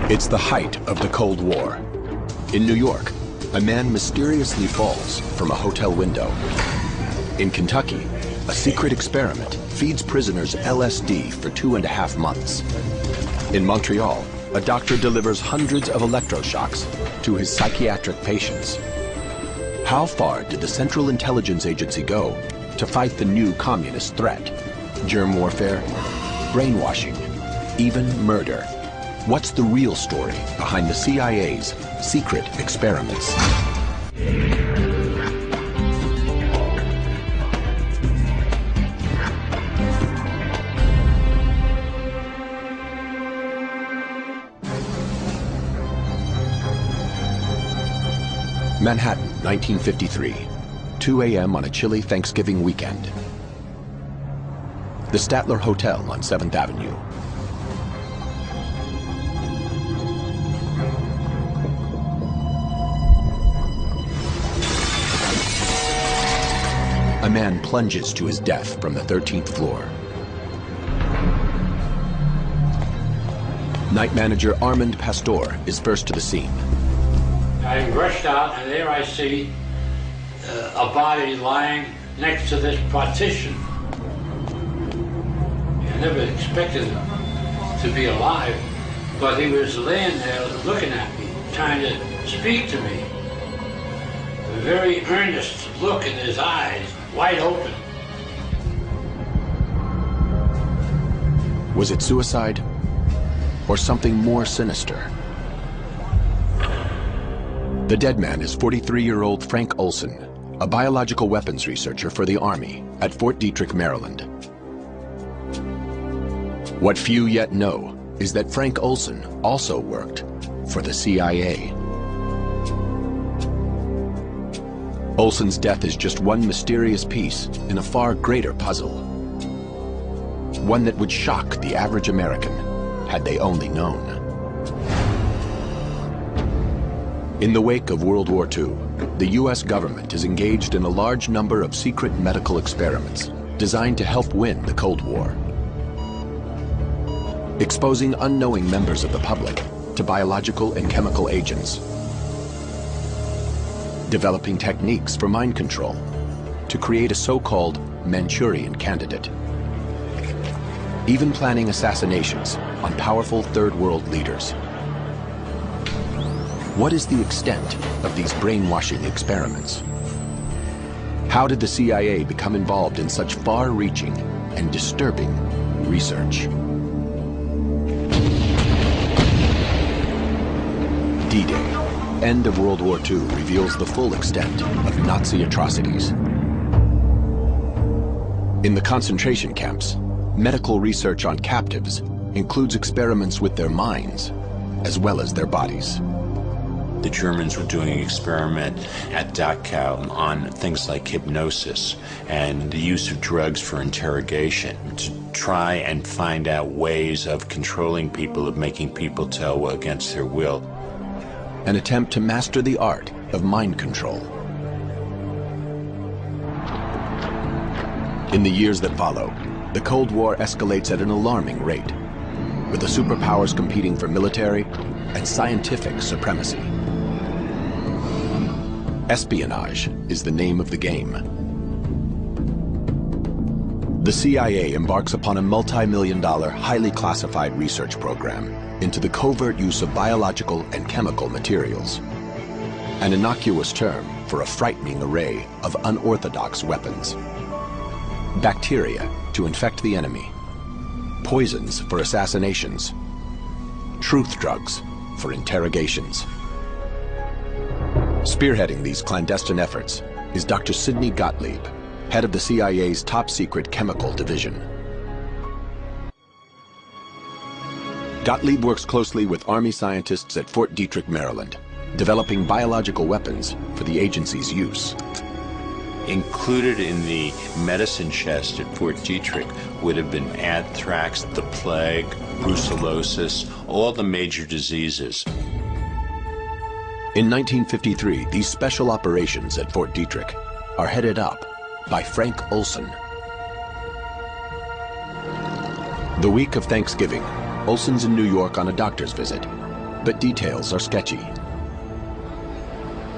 It's the height of the Cold War. In New York, a man mysteriously falls from a hotel window. In Kentucky, a secret experiment feeds prisoners LSD for 2.5 months. In Montreal, a doctor delivers hundreds of electroshocks to his psychiatric patients. How far did the Central Intelligence Agency go to fight the new communist threat? Germ warfare, brainwashing, even murder. What's the real story behind the CIA's secret experiments? Manhattan, 1953, 2 a.m. on a chilly Thanksgiving weekend. The Statler Hotel on 7th Avenue. A man plunges to his death from the 13th floor. Night manager Armand Pastor is first to the scene. I rushed out, and there I see a body lying next to this partition. I never expected him to be alive, but he was laying there looking at me, trying to speak to me. A very earnest look in his eyes, wide open. Was it suicide or something more sinister? The dead man is 43-year-old Frank Olson, a biological weapons researcher for the Army at Fort Detrick, Maryland. What few yet know is that Frank Olson also worked for the CIA. Olson's death is just one mysterious piece in a far greater puzzle. One that would shock the average American had they only known. In the wake of World War II, the US government is engaged in a large number of secret medical experiments designed to help win the Cold War. Exposing unknowing members of the public to biological and chemical agents. Developing techniques for mind control to create a so-called Manchurian candidate. Even planning assassinations on powerful third world leaders. What is the extent of these brainwashing experiments? How did the CIA become involved in such far-reaching and disturbing research? D-Day, end of World War II, reveals the full extent of Nazi atrocities. In the concentration camps, medical research on captives includes experiments with their minds as well as their bodies. The Germans were doing an experiment at Dachau on things like hypnosis and the use of drugs for interrogation to try and find out ways of controlling people, of making people tell against their will. An attempt to master the art of mind control. In the years that follow, the Cold War escalates at an alarming rate, with the superpowers competing for military and scientific supremacy. Espionage is the name of the game. The CIA embarks upon a multi-million-dollar, highly classified research program into the covert use of biological and chemical materials. An innocuous term for a frightening array of unorthodox weapons. Bacteria to infect the enemy. Poisons for assassinations. Truth drugs for interrogations. Spearheading these clandestine efforts is Dr. Sidney Gottlieb, head of the CIA's top-secret chemical division. Gottlieb works closely with Army scientists at Fort Detrick, Maryland, developing biological weapons for the agency's use. Included in the medicine chest at Fort Detrick would have been anthrax, the plague, brucellosis, all the major diseases. In 1953, these special operations at Fort Detrick are headed up by Frank Olson. The week of Thanksgiving, Olson's in New York on a doctor's visit, but details are sketchy.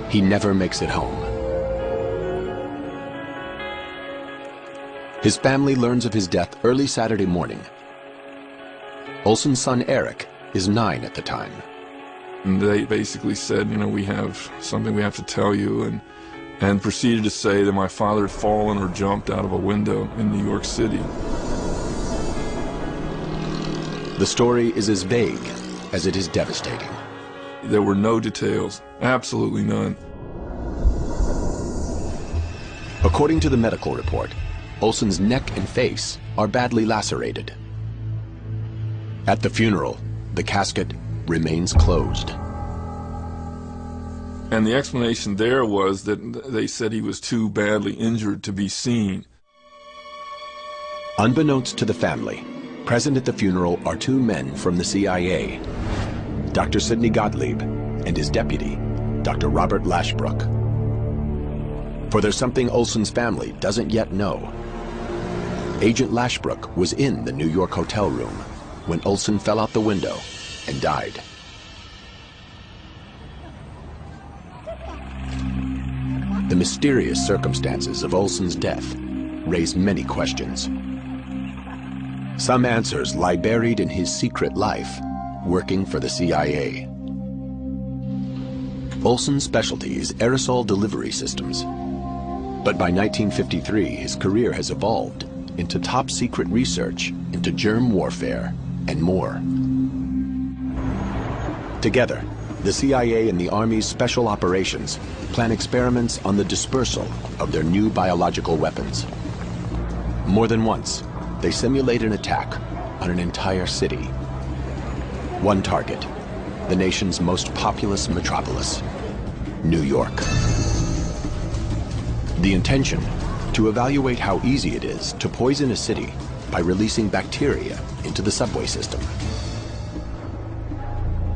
He never makes it home. His family learns of his death early Saturday morning. Olson's son Eric is 9 at the time. And they basically said, you know, we have something we have to tell you, and proceeded to say that my father had fallen or jumped out of a window in New York City. The story is as vague as it is devastating. There were no details, absolutely none. According to the medical report, Olson's neck and face are badly lacerated. At the funeral, the casket remains closed. And the explanation there was that they said he was too badly injured to be seen. Unbeknownst to the family, present at the funeral are 2 men from the CIA, Dr. Sidney Gottlieb and his deputy, Dr. Robert Lashbrook. For there's something Olson's family doesn't yet know. Agent Lashbrook was in the New York hotel room when Olson fell out the window and died. The mysterious circumstances of Olson's death raise many questions. Some answers lie buried in his secret life, working for the CIA. Olson's specialty is aerosol delivery systems. But by 1953, his career has evolved into top-secret research into germ warfare and more. Together, the CIA and the Army's Special Operations plan experiments on the dispersal of their new biological weapons. More than once, they simulate an attack on an entire city. One target, the nation's most populous metropolis, New York. The intention, to evaluate how easy it is to poison a city by releasing bacteria into the subway system.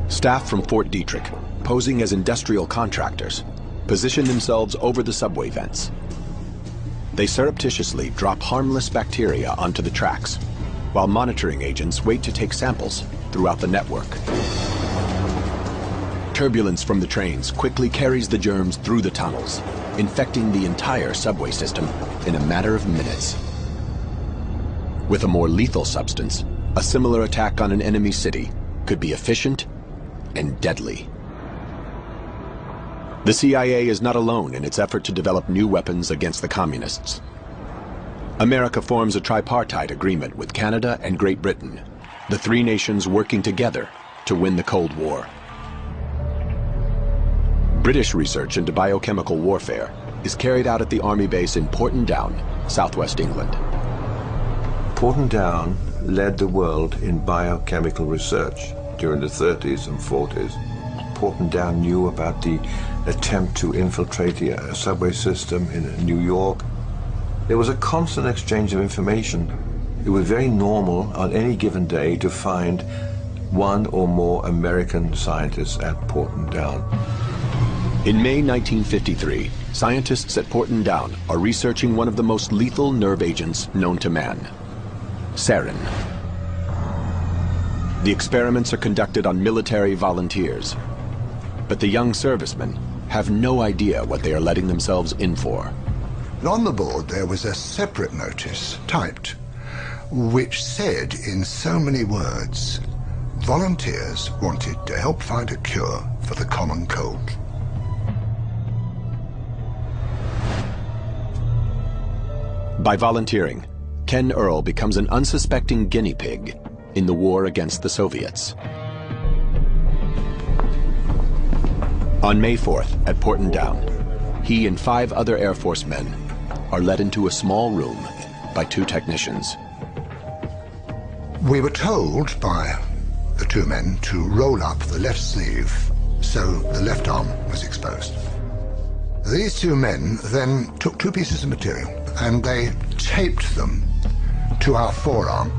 Staff from Fort Detrick, posing as industrial contractors, position themselves over the subway vents. They surreptitiously drop harmless bacteria onto the tracks, while monitoring agents wait to take samples throughout the network. Turbulence from the trains quickly carries the germs through the tunnels, infecting the entire subway system in a matter of minutes. With a more lethal substance, a similar attack on an enemy city could be efficient and deadly. The CIA is not alone in its effort to develop new weapons against the communists. America forms a tripartite agreement with Canada and Great Britain, the 3 nations working together to win the Cold War. British research into biochemical warfare is carried out at the Army base in Porton Down, southwest England. Porton Down led the world in biochemical research during the 30s and 40s. Porton Down knew about the attempt to infiltrate the subway system in New York. There was a constant exchange of information. It was very normal on any given day to find 1 or more American scientists at Porton Down. In May 1953, scientists at Porton Down are researching one of the most lethal nerve agents known to man, sarin. The experiments are conducted on military volunteers, but the young servicemen have no idea what they are letting themselves in for. On the board there was a separate notice typed, which said in so many words, volunteers wanted to help find a cure for the common cold. By volunteering, Ken Earl becomes an unsuspecting guinea pig in the war against the Soviets. On May 4th at Porton Down, he and 5 other Air Force men are led into a small room by 2 technicians. We were told by the 2 men to roll up the left sleeve so the left arm was exposed. These 2 men then took 2 pieces of material and they taped them to our forearm.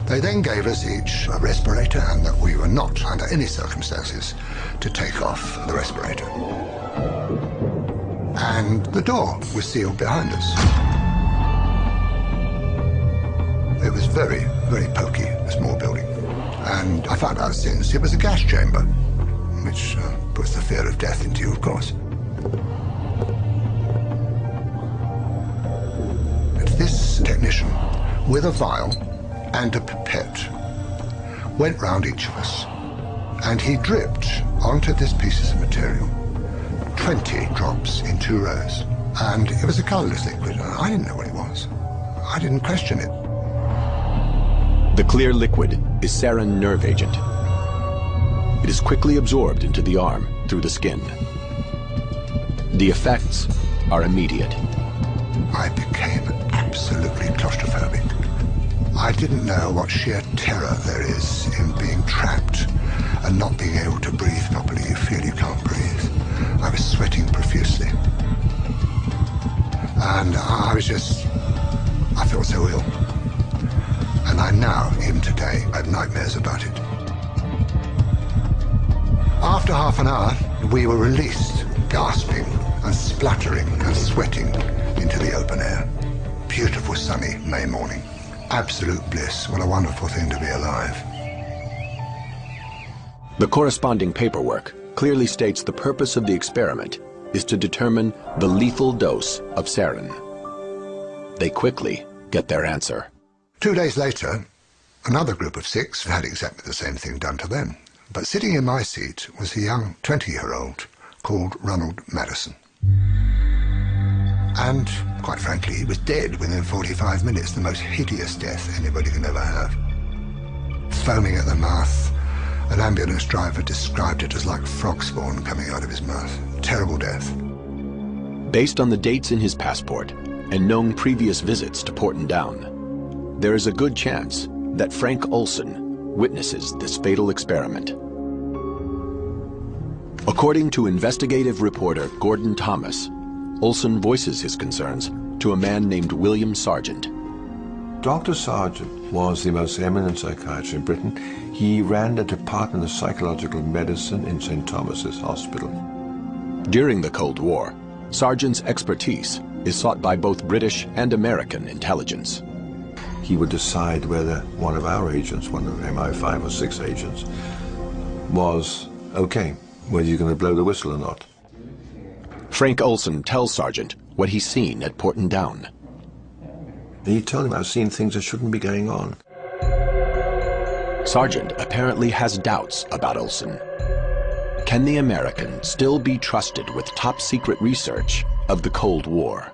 They then gave us each a respirator and that we were not, under any circumstances, to take off the respirator. And the door was sealed behind us. It was very, very pokey, small building. And I found out since it was a gas chamber, which puts the fear of death into you, of course. This technician, with a vial and a pipette, went round each of us, and he dripped onto this piece of material 20 drops in 2 rows. And it was a colorless liquid, and I didn't know what it was. I didn't question it. The clear liquid is sarin nerve agent. It is quickly absorbed into the arm through the skin. The effects are immediate. I became absolutely claustrophobic. I didn't know what sheer terror there is in being trapped and not being able to breathe properly. You feel you can't breathe. I was sweating profusely. And I felt so ill. And I now, even today, have nightmares about it. After half an hour, we were released, gasping and spluttering and sweating into the open air. Beautiful sunny May morning. Absolute bliss. What a wonderful thing to be alive. The corresponding paperwork clearly states the purpose of the experiment is to determine the lethal dose of sarin. They quickly get their answer. 2 days later, another group of 6 had exactly the same thing done to them. But sitting in my seat was a young 20-year-old called Ronald Madison. And, quite frankly, he was dead within 45 minutes, the most hideous death anybody can ever have. Foaming at the mouth, an ambulance driver described it as like frog spawn coming out of his mouth. Terrible death. Based on the dates in his passport and known previous visits to Porton Down, there is a good chance that Frank Olson witnesses this fatal experiment. According to investigative reporter Gordon Thomas, Olson voices his concerns to a man named William Sargent. Dr. Sargent was the most eminent psychiatrist in Britain. He ran a department of psychological medicine in St. Thomas's Hospital. During the Cold War, Sargent's expertise is sought by both British and American intelligence. He would decide whether one of our agents, one of MI5 or 6 agents, was okay, whether you're going to blow the whistle or not. Frank Olson tells Sargent what he's seen at Porton Down. He told him, I've seen things that shouldn't be going on. Sargent apparently has doubts about Olson. Can the American still be trusted with top-secret research of the Cold War?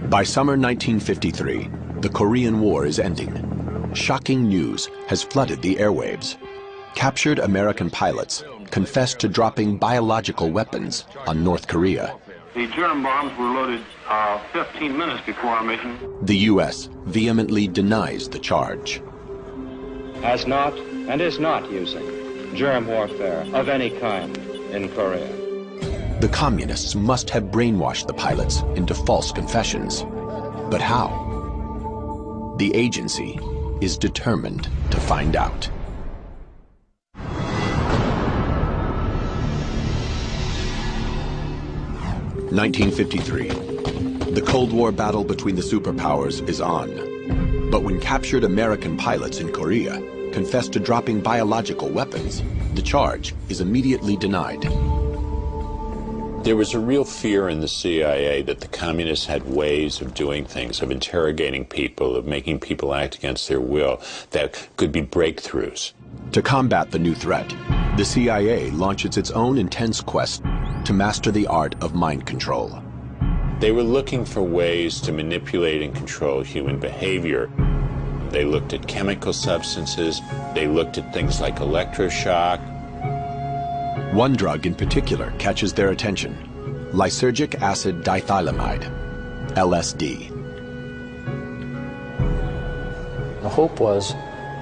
By summer 1953, the Korean War is ending. Shocking news has flooded the airwaves. Captured American pilots confessed to dropping biological weapons on North Korea. The germ bombs were loaded 15 minutes before our mission. The U.S. vehemently denies the charge. Has not and is not using germ warfare of any kind in Korea. The communists must have brainwashed the pilots into false confessions. But how? The agency is determined to find out. (1953). The Cold War battle between the superpowers is on. But when captured American pilots in Korea confess to dropping biological weapons, the charge is immediately denied. There was a real fear in the CIA that the communists had ways of doing things, of interrogating people, of making people act against their will, that could be breakthroughs. To combat the new threat, the CIA launches its own intense quest to master the art of mind control. They were looking for ways to manipulate and control human behavior. They looked at chemical substances, they looked at things like electroshock. One drug in particular catches their attention: lysergic acid dithylamide, LSD. The hope was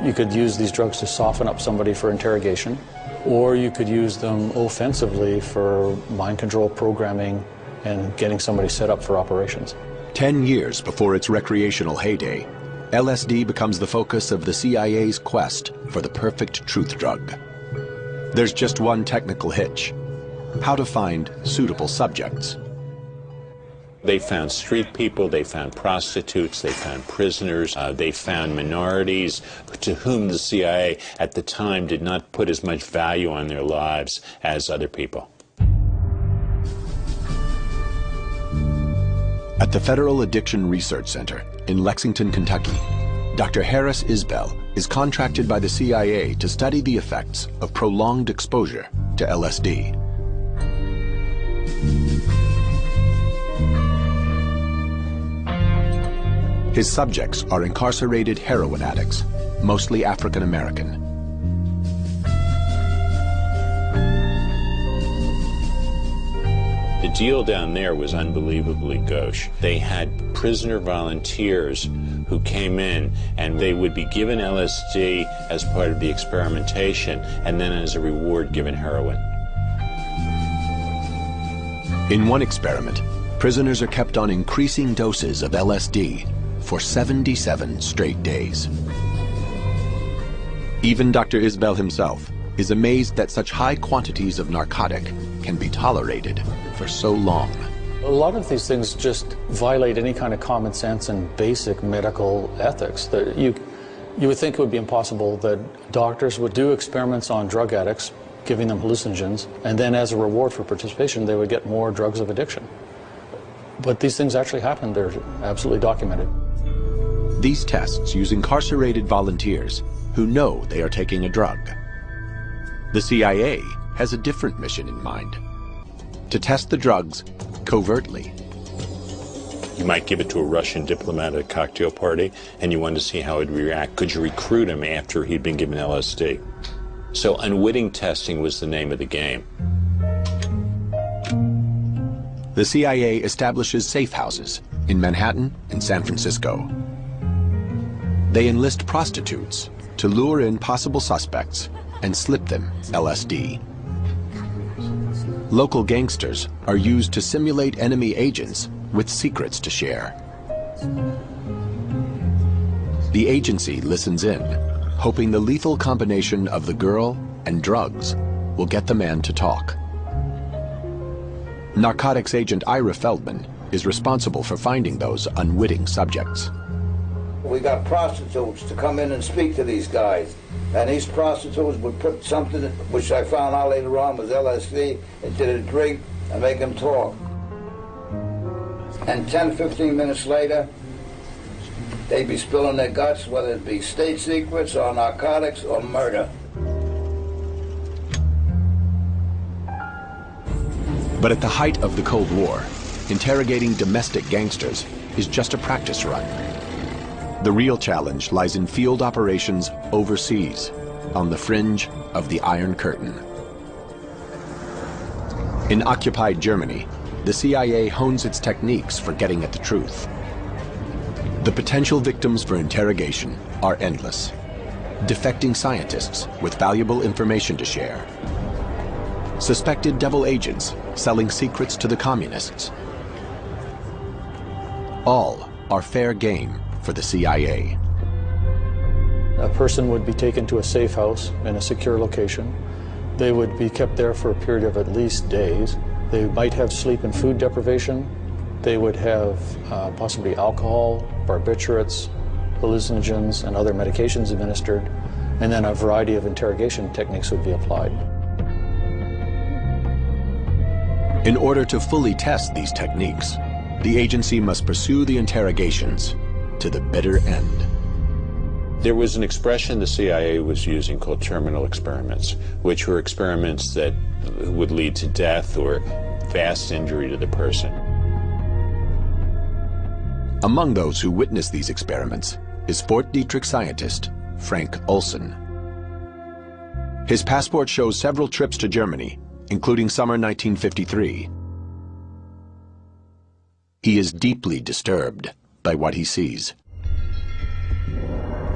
you could use these drugs to soften up somebody for interrogation, or you could use them offensively for mind control programming and getting somebody set up for operations. 10 years before its recreational heyday, LSD becomes the focus of the CIA's quest for the perfect truth drug. There's just one technical hitch: how to find suitable subjects. They found street people, they found prostitutes, they found prisoners, they found minorities to whom the CIA at the time did not put as much value on their lives as other people. At the Federal Addiction Research Center in Lexington, Kentucky, Dr. Harris Isbell is contracted by the CIA to study the effects of prolonged exposure to LSD. His subjects are incarcerated heroin addicts, mostly African American. The deal down there was unbelievably gauche. They had prisoner volunteers who came in, and they would be given LSD as part of the experimentation, and then as a reward given heroin. In one experiment, prisoners are kept on increasing doses of LSD for 77 straight days. Even Dr. Isbell himself is amazed that such high quantities of narcotic can be tolerated for so long. A lot of these things just violate any kind of common sense and basic medical ethics. That you would think it would be impossible that doctors would do experiments on drug addicts, giving them hallucinogens, and then as a reward for participation, they would get more drugs of addiction. But these things actually happen. They're absolutely documented. These tests use incarcerated volunteers who know they are taking a drug. The CIA has a different mission in mind: to test the drugs covertly. You might give it to a Russian diplomat at a cocktail party, and you wanted to see how he'd react. Could you recruit him after he'd been given LSD? So unwitting testing was the name of the game. The CIA establishes safe houses in Manhattan and San Francisco. They enlist prostitutes to lure in possible suspects and slip them LSD. Local gangsters are used to simulate enemy agents with secrets to share. The agency listens in, hoping the lethal combination of the girl and drugs will get the man to talk. Narcotics agent Ira Feldman is responsible for finding those unwitting subjects. We got prostitutes to come in and speak to these guys. And these prostitutes would put something, which I found out later on was LSD, into the drink and make them talk. And 10, 15 minutes later, they'd be spilling their guts, whether it be state secrets or narcotics or murder. But at the height of the Cold War, interrogating domestic gangsters is just a practice run. The real challenge lies in field operations overseas, on the fringe of the Iron Curtain. In occupied Germany, the CIA hones its techniques for getting at the truth. The potential victims for interrogation are endless. Defecting scientists with valuable information to share. Suspected double agents selling secrets to the communists. All are fair game for the CIA. A person would be taken to a safe house in a secure location. They would be kept there for a period of at least days. They might have sleep and food deprivation. They would have possibly alcohol, barbiturates, hallucinogens, and other medications administered. And then a variety of interrogation techniques would be applied. In order to fully test these techniques, the agency must pursue the interrogations to the bitter end. There was an expression the CIA was using called terminal experiments, which were experiments that would lead to death or vast injury to the person. Among those who witnessed these experiments is Fort Detrick scientist Frank Olson. His passport shows several trips to Germany, including summer 1953. He is deeply disturbed by what he sees.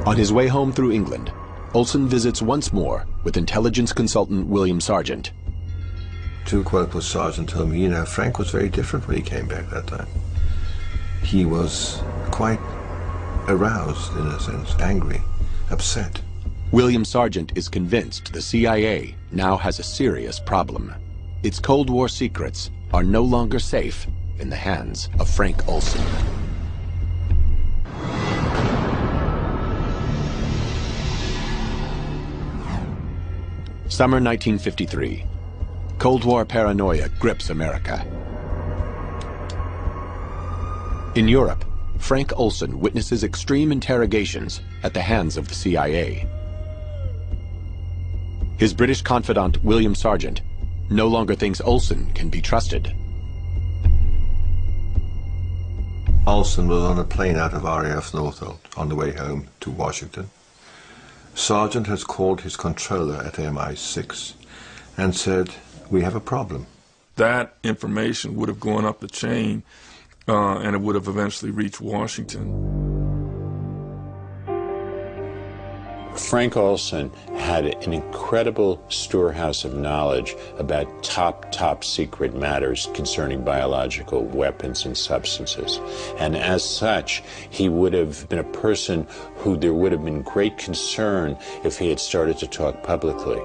On his way home through England, Olson visits once more with intelligence consultant William Sargent. To quote what Sargent told me, Frank was very different when he came back that time. He was quite aroused, in a sense, angry, upset. William Sargent is convinced the CIA now has a serious problem. Its Cold War secrets are no longer safe in the hands of Frank Olson. Summer 1953. Cold War paranoia grips America. In Europe, Frank Olson witnesses extreme interrogations at the hands of the CIA. His British confidant, William Sargent, no longer thinks Olson can be trusted. Olson was on a plane out of RAF Northolt on the way home to Washington. Sargent has called his controller at MI6 and said, "We have a problem." That information would have gone up the chain and it would have eventually reached Washington. Frank Olson had an incredible storehouse of knowledge about top secret matters concerning biological weapons and substances. And as such, he would have been a person who there would have been great concern if he had started to talk publicly.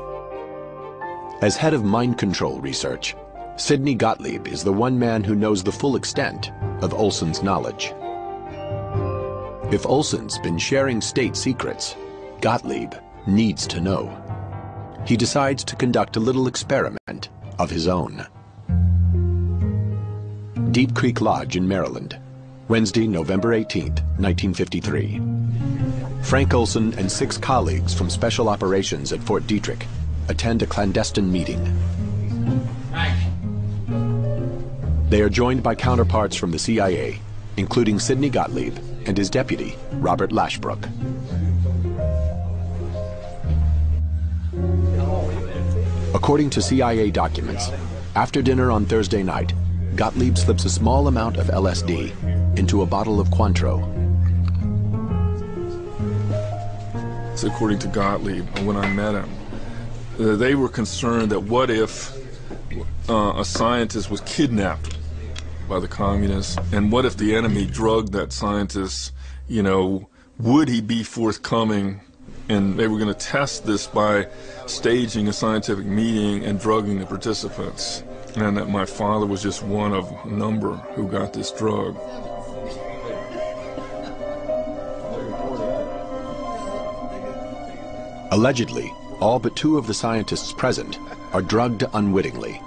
As head of mind control research, Sidney Gottlieb is the one man who knows the full extent of Olson's knowledge. If Olson's been sharing state secrets, Gottlieb needs to know. He decides to conduct a little experiment of his own. Deep Creek Lodge in Maryland, Wednesday, November 18th, 1953. Frank Olson and 6 colleagues from Special Operations at Fort Detrick attend a clandestine meeting. They are joined by counterparts from the CIA, including Sidney Gottlieb and his deputy, Robert Lashbrook. According to CIA documents, after dinner on Thursday night, Gottlieb slips a small amount of LSD into a bottle of Cointreau. So according to Gottlieb, when I met him, they were concerned that what if a scientist was kidnapped by the communists, and what if the enemy drugged that scientist, you know, would he be forthcoming? And they were going to test this by staging a scientific meeting and drugging the participants. And that my father was just one of a number who got this drug. Allegedly, all but 2 of the scientists present are drugged unwittingly.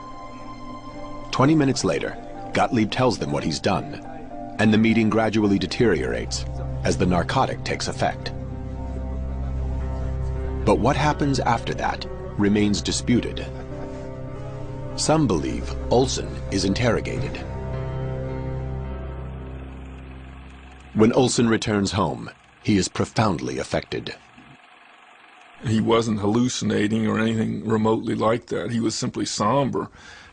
20 minutes later, Gottlieb tells them what he's done, and the meeting gradually deteriorates as the narcotic takes effect. But what happens after that remains disputed. Some believe Olson is interrogated. When Olson returns home, he is profoundly affected. He wasn't hallucinating or anything remotely like that. He was simply somber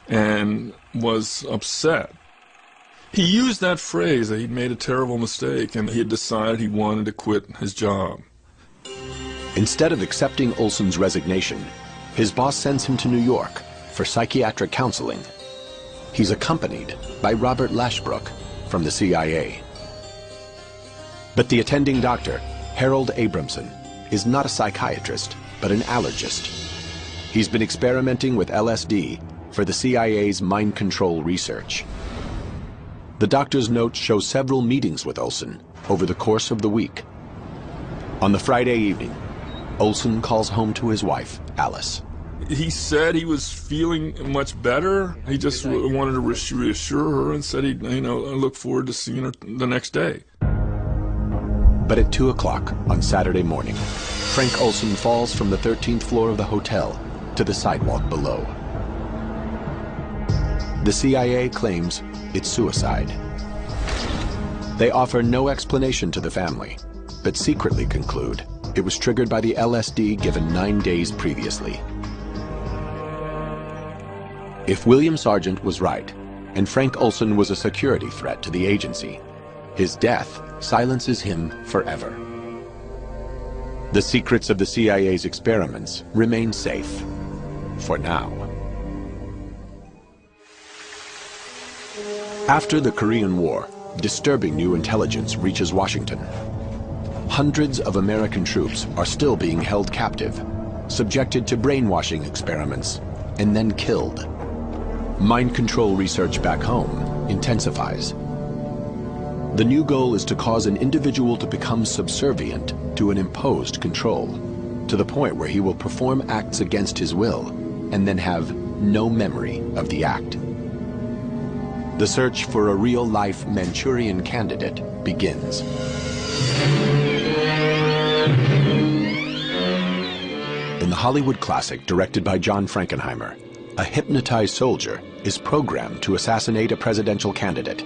and was upset. He used that phrase that he'd made a terrible mistake and he had decided he wanted to quit his job. Instead of accepting Olson's resignation, his boss sends him to New York for psychiatric counseling. He's accompanied by Robert Lashbrook from the CIA. But the attending doctor, Harold Abramson, is not a psychiatrist, but an allergist. He's been experimenting with LSD for the CIA's mind control research. The doctor's notes show several meetings with Olson over the course of the week. On the Friday evening, Olson calls home to his wife, Alice. He said he was feeling much better. He just wanted to reassure her and said he'd, look forward to seeing her the next day. But at 2 o'clock on Saturday morning, Frank Olson falls from the 13th floor of the hotel to the sidewalk below. The CIA claims it's suicide. They offer no explanation to the family, but secretly conclude it was triggered by the LSD given 9 days previously. If William Sargent was right, and Frank Olson was a security threat to the agency, his death silences him forever. The secrets of the CIA's experiments remain safe, for now. After the Korean War, disturbing new intelligence reaches Washington. Hundreds of American troops are still being held captive, subjected to brainwashing experiments, and then killed. Mind control research back home intensifies. The new goal is to cause an individual to become subservient to an imposed control, to the point where he will perform acts against his will and then have no memory of the act. The search for a real-life Manchurian candidate begins. In the Hollywood classic directed by John Frankenheimer, a hypnotized soldier is programmed to assassinate a presidential candidate.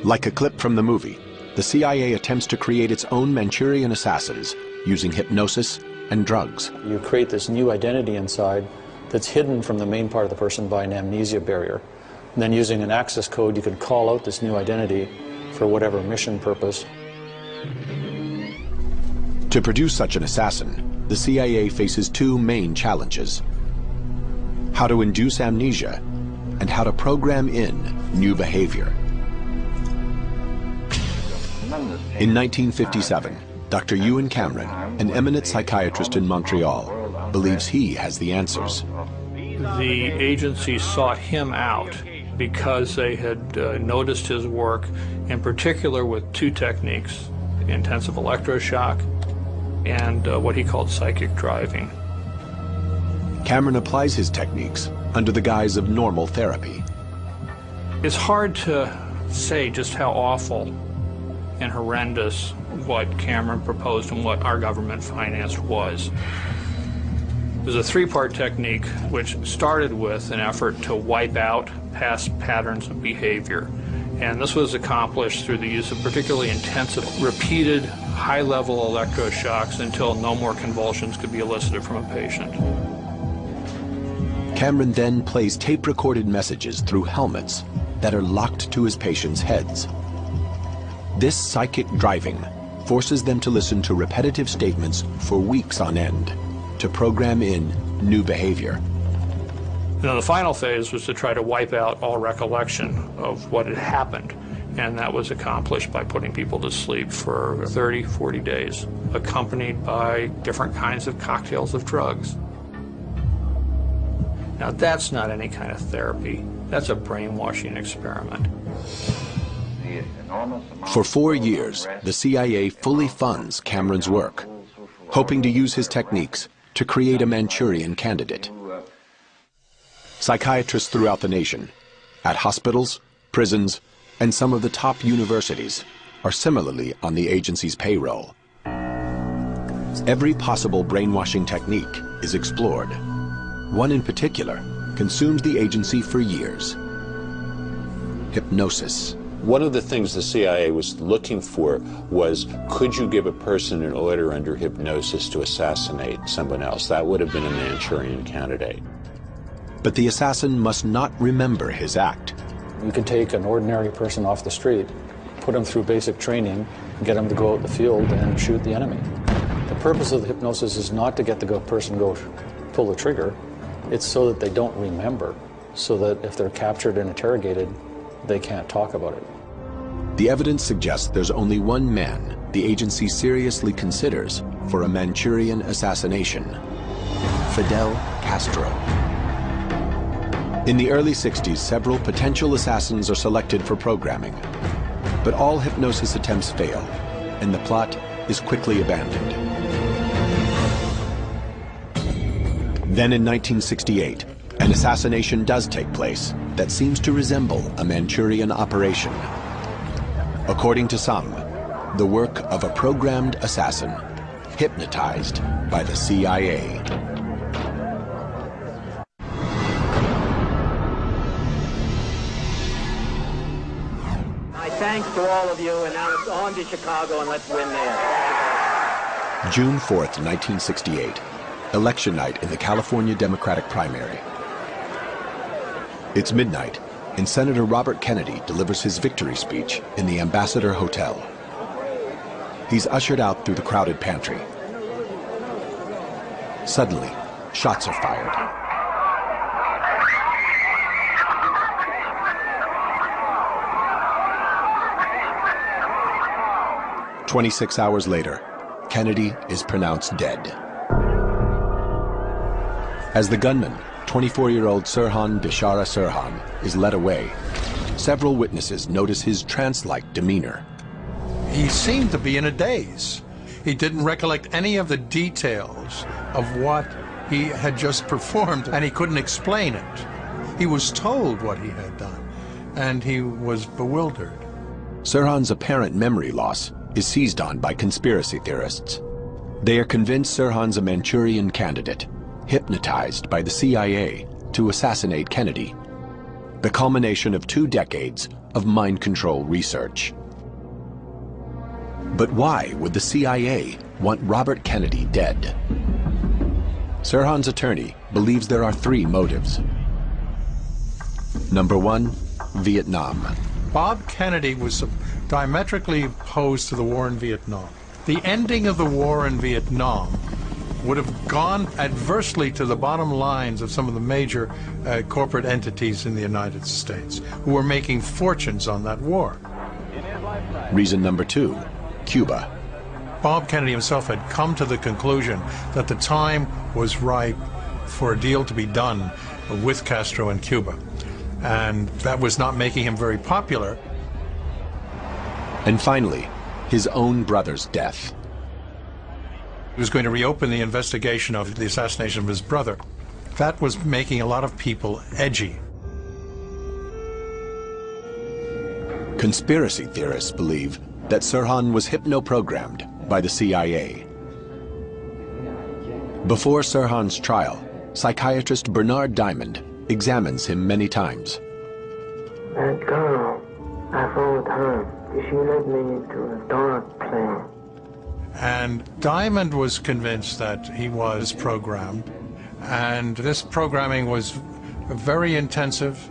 Like a clip from the movie, the CIA attempts to create its own Manchurian assassins using hypnosis and drugs. You create this new identity inside that's hidden from the main part of the person by an amnesia barrier. And then using an access code, you can call out this new identity for whatever mission purpose. To produce such an assassin, the CIA faces two main challenges: how to induce amnesia and how to program in new behavior. In 1957, Dr. Ewan Cameron, an eminent psychiatrist in Montreal, believes he has the answers. The agency sought him out because they had noticed his work, in particular with two techniques, intensive electroshock and what he called psychic driving. Cameron applies his techniques under the guise of normal therapy. It's hard to say just how awful and horrendous what Cameron proposed and what our government financed was. It was a three-part technique which started with an effort to wipe out past patterns of behavior. And this was accomplished through the use of particularly intensive, repeated, high-level electroshocks until no more convulsions could be elicited from a patient. Cameron then plays tape-recorded messages through helmets that are locked to his patients' heads. This psychic driving forces them to listen to repetitive statements for weeks on end to program in new behavior. Now, the final phase was to try to wipe out all recollection of what had happened, and that was accomplished by putting people to sleep for 30, 40 days, accompanied by different kinds of cocktails of drugs. Now, that's not any kind of therapy. That's a brainwashing experiment. For 4 years, the CIA fully funds Cameron's work, hoping to use his techniques to create a Manchurian candidate. Psychiatrists throughout the nation, at hospitals, prisons, and some of the top universities, are similarly on the agency's payroll. Every possible brainwashing technique is explored. One in particular consumed the agency for years: hypnosis. One of the things the CIA was looking for was, could you give a person an order under hypnosis to assassinate someone else? That would have been a Manchurian candidate. But the assassin must not remember his act. You can take an ordinary person off the street, put him through basic training, get him to go out in the field and shoot the enemy. The purpose of the hypnosis is not to get the person to go pull the trigger. It's so that they don't remember, so that if they're captured and interrogated, they can't talk about it. The evidence suggests there's only one man the agency seriously considers for a Manchurian assassination: Fidel Castro. In the early 60s, several potential assassins are selected for programming, but all hypnosis attempts fail, and the plot is quickly abandoned. Then in 1968, an assassination does take place that seems to resemble a Manchurian operation. According to some, the work of a programmed assassin hypnotized by the CIA. My thanks to all of you, and now it's on to Chicago, and let's win there. June 4th, 1968, election night in the California Democratic primary. It's midnight, and Senator Robert Kennedy delivers his victory speech in the Ambassador Hotel. He's ushered out through the crowded pantry. Suddenly, shots are fired. "26 hours later, Kennedy is pronounced dead. As the gunman, 24-year-old Sirhan Bishara Sirhan, is led away, several witnesses notice his trance-like demeanor. He seemed to be in a daze. He didn't recollect any of the details of what he had just performed, and he couldn't explain it. He was told what he had done, and he was bewildered. Sirhan's apparent memory loss is seized on by conspiracy theorists. They are convinced Sirhan's a Manchurian candidate, hypnotized by the CIA to assassinate Kennedy, the culmination of 2 decades of mind control research. But why would the CIA want Robert Kennedy dead? Sirhan's attorney believes there are 3 motives. Number 1, Vietnam. Bob Kennedy was diametrically opposed to the war in Vietnam. The ending of the war in Vietnam would have gone adversely to the bottom lines of some of the major corporate entities in the United States who were making fortunes on that war. Reason number 2, Cuba. Bob Kennedy himself had come to the conclusion that the time was ripe for a deal to be done with Castro in Cuba. And that was not making him very popular. And finally, his own brother's death. He was going to reopen the investigation of the assassination of his brother. That was making a lot of people edgy. Conspiracy theorists believe that Sirhan was hypno-programmed by the CIA. Before Sirhan's trial, psychiatrist Bernard Diamond examines him many times. That girl, I followed her. She led me into a dark place. And Diamond was convinced that he was programmed, and this programming was very intensive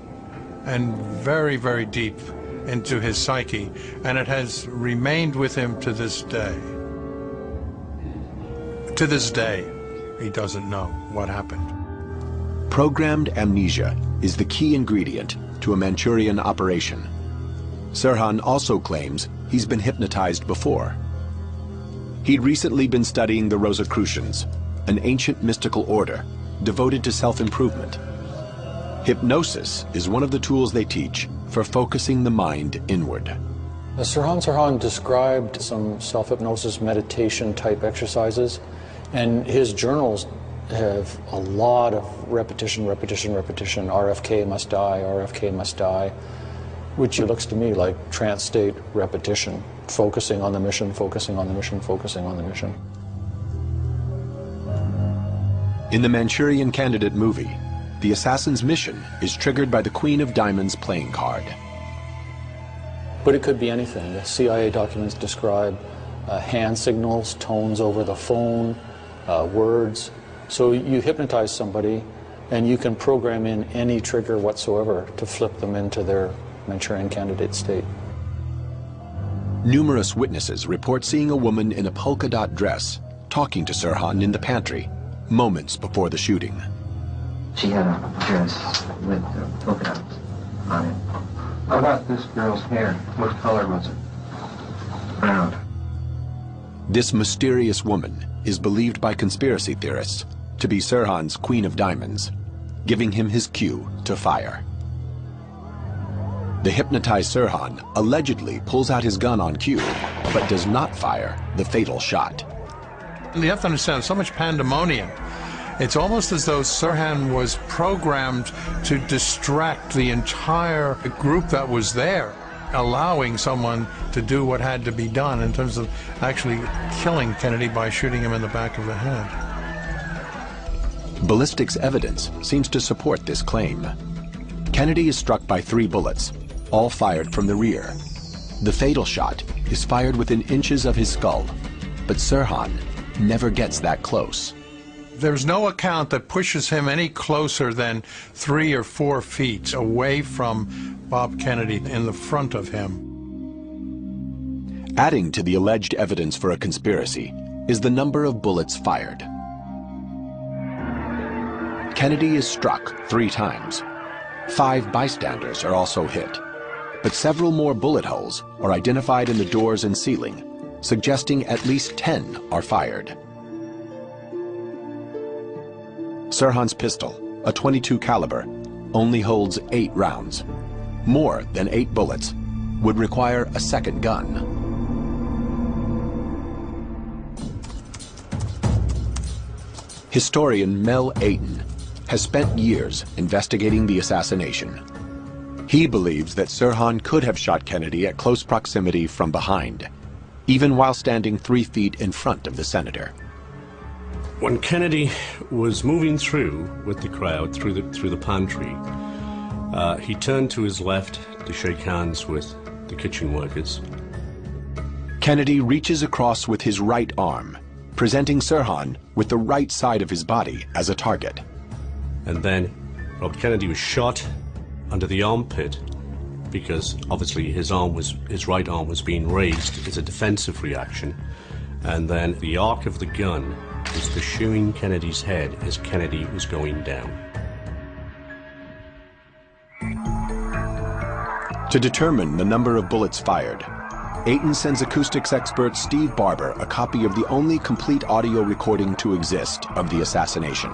and very, very deep into his psyche, and it has remained with him to this day. To this day, he doesn't know what happened. Programmed amnesia is the key ingredient to a Manchurian operation. Sirhan also claims he's been hypnotized before. He'd recently been studying the Rosicrucians, an ancient mystical order devoted to self-improvement. Hypnosis is one of the tools they teach for focusing the mind inward. Sirhan described some self-hypnosis meditation type exercises, and his journals have a lot of repetition, RFK must die, RFK must die, which looks to me like trance state repetition, focusing on the mission, focusing on the mission, focusing on the mission. In the Manchurian Candidate movie, the assassin's mission is triggered by the Queen of Diamonds playing card. But it could be anything. The CIA documents describe hand signals, tones over the phone, words. So you hypnotize somebody and you can program in any trigger whatsoever to flip them into their Manchurian Candidate state. Numerous witnesses report seeing a woman in a polka dot dress talking to Sirhan in the pantry moments before the shooting. She had a dress with polka dots on it. How about this girl's hair? What color was it? Brown. This mysterious woman is believed by conspiracy theorists to be Sirhan's Queen of Diamonds, giving him his cue to fire. The hypnotized Sirhan allegedly pulls out his gun on cue, but does not fire the fatal shot. And you have to understand, so much pandemonium. It's almost as though Sirhan was programmed to distract the entire group that was there, allowing someone to do what had to be done in terms of actually killing Kennedy by shooting him in the back of the head. Ballistics evidence seems to support this claim. Kennedy is struck by 3 bullets, all fired from the rear. The fatal shot is fired within inches of his skull, but Sirhan never gets that close. There's no account that pushes him any closer than 3 or 4 feet away from Bob Kennedy in the front of him. Adding to the alleged evidence for a conspiracy is the number of bullets fired. Kennedy is struck 3 times. 5 bystanders are also hit, but several more bullet holes are identified in the doors and ceiling, suggesting at least 10 are fired. Sirhan's pistol, a .22 caliber, only holds 8 rounds. more than 8 bullets, would require a second gun. Historian Mel Ayton has spent years investigating the assassination. He believes that Sirhan could have shot Kennedy at close proximity from behind, even while standing 3 feet in front of the senator. When Kennedy was moving through with the crowd through the pantry, he turned to his left to shake hands with the kitchen workers. Kennedy reaches across with his right arm, presenting Sirhan with the right side of his body as a target. And then Robert Kennedy was shot under the armpit because obviously his right arm was being raised as a defensive reaction. And then the arc of the gun was pursuing Kennedy's head as Kennedy was going down. To determine the number of bullets fired, Ayton sends acoustics expert Steve Barber a copy of the only complete audio recording to exist of the assassination.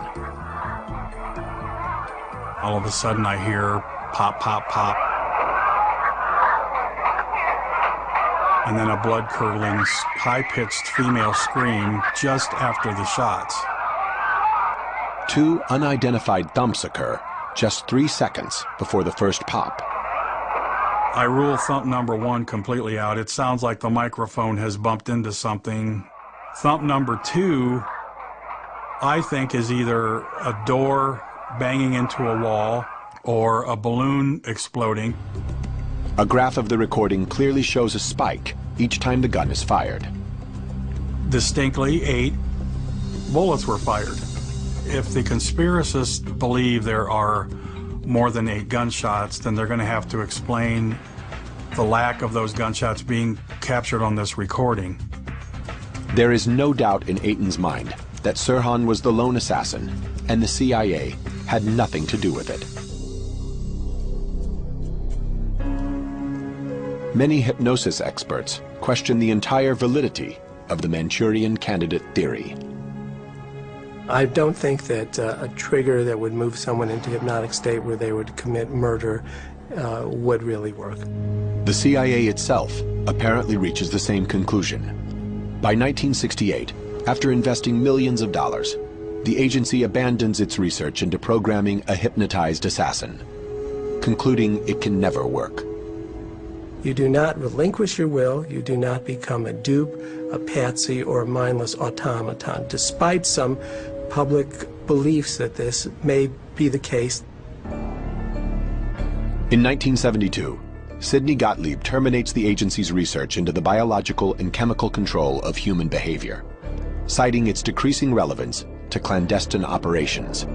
All of a sudden I hear pop, pop, pop. And then a blood-curdling, high-pitched female scream just after the shots. 2 unidentified thumps occur just 3 seconds before the first pop. I rule thump number 1 completely out. It sounds like the microphone has bumped into something. Thump number 2, I think, is either a door banging into a wall or a balloon exploding. A graph of the recording clearly shows a spike each time the gun is fired. Distinctly, 8 bullets were fired. If the conspiracists believe there are more than 8 gunshots, then they're going to have to explain the lack of those gunshots being captured on this recording. There is no doubt in Ayton's mind that Sirhan was the lone assassin, and the CIA had nothing to do with it. Many hypnosis experts question the entire validity of the Manchurian Candidate theory. I don't think that a trigger that would move someone into hypnotic state where they would commit murder would really work. The CIA itself apparently reaches the same conclusion. By 1968, after investing millions of dollars, the agency abandons its research into programming a hypnotized assassin, concluding it can never work. You do not relinquish your will, you do not become a dupe, a patsy, or a mindless automaton, despite some public beliefs that this may be the case. In 1972, Sidney Gottlieb terminates the agency's research into the biological and chemical control of human behavior, citing its decreasing relevance to clandestine operations.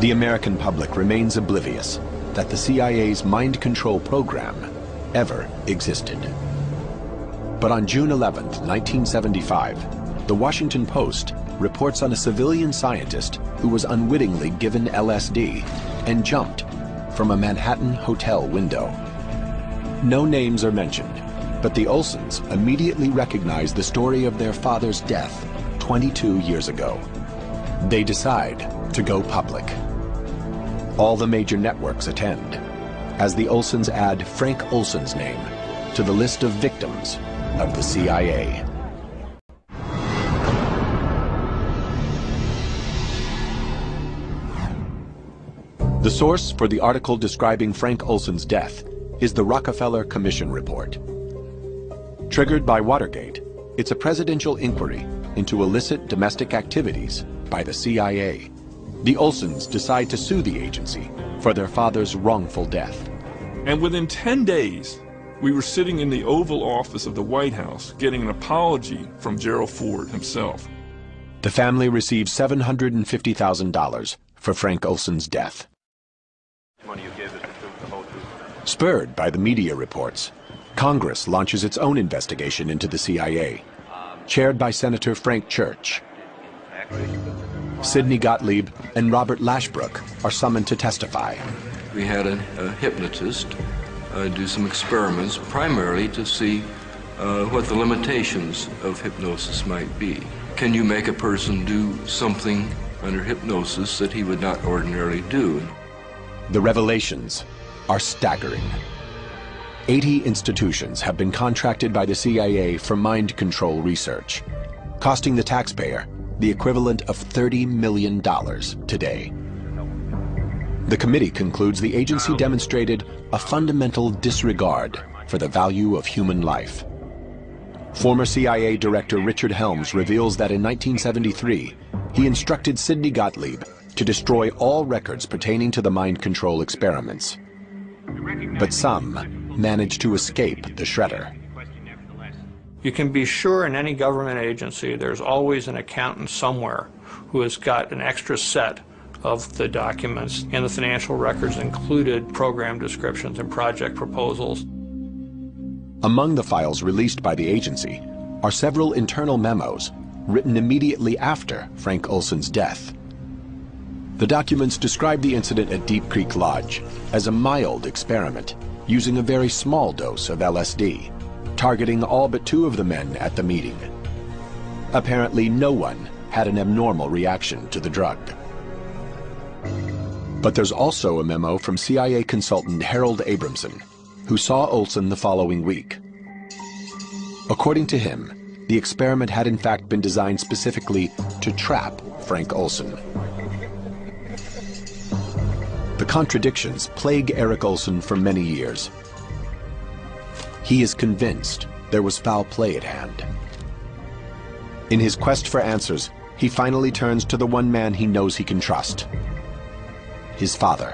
The American public remains oblivious that the CIA's mind control program ever existed. But on June 11, 1975, the Washington Post reports on a civilian scientist who was unwittingly given LSD and jumped from a Manhattan hotel window. No names are mentioned, but the Olsons immediately recognized the story of their father's death 22 years ago. They decide to go public. All the major networks attend, as the Olsons add Frank Olson's name to the list of victims of the CIA. The source for the article describing Frank Olson's death is the Rockefeller Commission report. Triggered by Watergate, it's a presidential inquiry into illicit domestic activities by the CIA. The Olsons decide to sue the agency for their father's wrongful death. And within 10 days, we were sitting in the Oval Office of the White House getting an apology from Gerald Ford himself. The family receives $750,000 for Frank Olson's death. Spurred by the media reports, Congress launches its own investigation into the CIA, chaired by Senator Frank Church. Sidney Gottlieb and Robert Lashbrook are summoned to testify. We had a hypnotist do some experiments, primarily to see what the limitations of hypnosis might be. Can you make a person do something under hypnosis that he would not ordinarily do? The revelations are staggering. 80 institutions have been contracted by the CIA for mind control research, costing the taxpayer the equivalent of $30 million today. The committee concludes the agency demonstrated a fundamental disregard for the value of human life. Former CIA Director Richard Helms reveals that in 1973, he instructed Sidney Gottlieb to destroy all records pertaining to the mind control experiments. But some managed to escape the shredder. You can be sure in any government agency there's always an accountant somewhere who has got an extra set of the documents, and the financial records included program descriptions and project proposals. Among the files released by the agency are several internal memos written immediately after Frank Olson's death. The documents describe the incident at Deep Creek Lodge as a mild experiment using a very small dose of LSD, targeting all but 2 of the men at the meeting. Apparently, no one had an abnormal reaction to the drug. But there's also a memo from CIA consultant Harold Abramson, who saw Olson the following week. According to him, the experiment had in fact been designed specifically to trap Frank Olson. The contradictions plague Eric Olson for many years. He is convinced there was foul play at hand. In his quest for answers, he finally turns to the one man he knows he can trust: his father.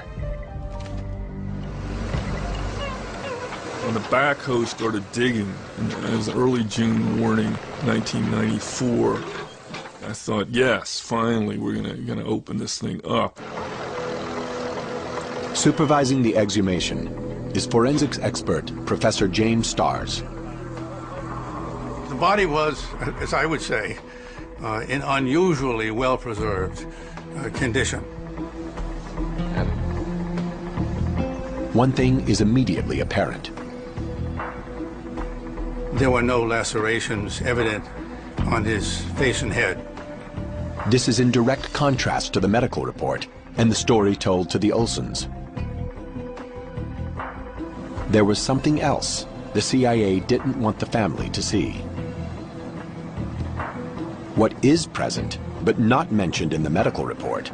When the backhoe started digging, and it was early June morning, 1994, I thought, yes, finally we're gonna open this thing up. Supervising the exhumation is forensics expert Professor James Starrs. The body was, as I would say, in unusually well-preserved condition. One thing is immediately apparent. There were no lacerations evident on his face and head. This is in direct contrast to the medical report and the story told to the Olsons. There was something else the CIA didn't want the family to see. What is present, but not mentioned in the medical report,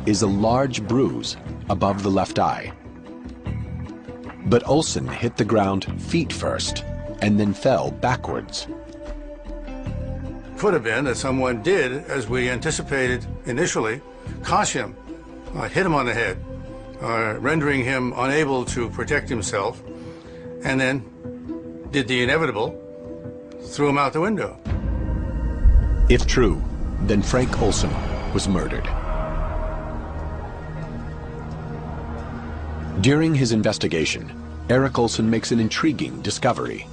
is a large bruise above the left eye. But Olson hit the ground feet first and then fell backwards. Could have been that someone did, as we anticipated initially, cosh him, hit him on the head, rendering him unable to protect himself, and then did the inevitable, threw him out the window. If true, then Frank Olson was murdered. During his investigation, Eric Olson makes an intriguing discovery.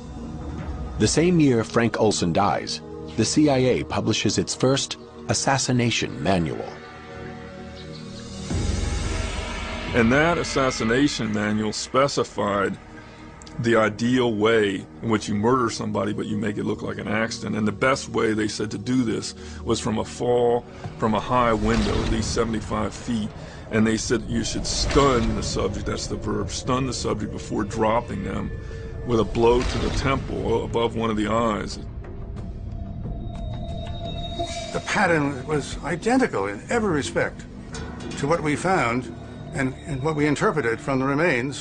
The same year Frank Olson dies, the CIA publishes its first assassination manual. And that assassination manual specified the ideal way in which you murder somebody, but you make it look like an accident. And the best way, they said, to do this was from a fall from a high window, at least 75 feet. And they said you should stun the subject, that's the verb, stun the subject before dropping them with a blow to the temple above one of the eyes. The pattern was identical in every respect to what we found and what we interpreted from the remains